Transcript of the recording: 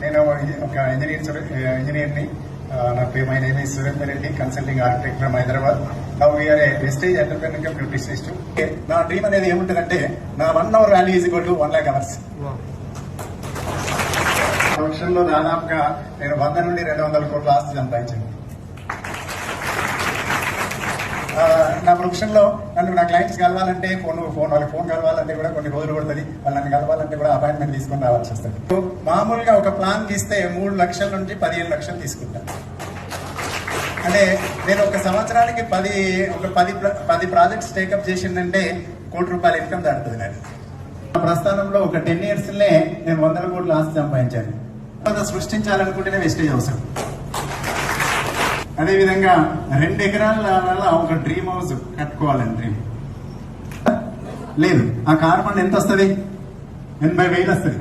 నేను ఒక ఇంజనీర్ని. నా పేరు my name is Surender Reddy, consulting architect from Hyderabad. Now we are a wastage entrepreneur cum nutritionist. నా డ్రీమ్ అనేది ఏముంటుందంటే నా 1 hour value is equal to 1 lakh hours. వృక్షంలో దాదాపుగా నేను 100 నుండి 200 కోట్ల ఆస్తి సంపాదించాను. నా వృక్షంలో నా క్లయింట్స్ కలవాలంటే వాళ్ళకి ఫోన్ కలవాలంటే కూడా కొన్ని రోజులు పడుతుంది. వాళ్ళు నన్ను కలవాలంటే కూడా అపాయింట్మెంట్ తీసుకొని రావాల్సి వస్తుంది. మామూలుగా ఒక ప్లాన్ గీస్తే 3 లక్షల నుంచి 15 లక్షలు తీసుకుంటాను. అంటే నేను ఒక సంవత్సరానికి 10 ప్రాజెక్ట్స్ టేకప్ చేసిందంటే ₹1 కోటి ఇన్కమ్ దాటుతుంది. నేను ప్రస్థానంలో ఒక 10 years నేను 100 కోట్ల ఆస్తి సంపాదించాను. సృష్టించాలనుకుంటేనే వేస్టేజ్ అవసరం. అదేవిధంగా 2 ఎకరాల వల్ల ఒక డ్రీమ్ హౌస్ కట్టుకోవాలని డ్రీమ్ లేదు. ఆ కార్బన్ ఎంత వస్తుంది? 80,000 వస్తుంది.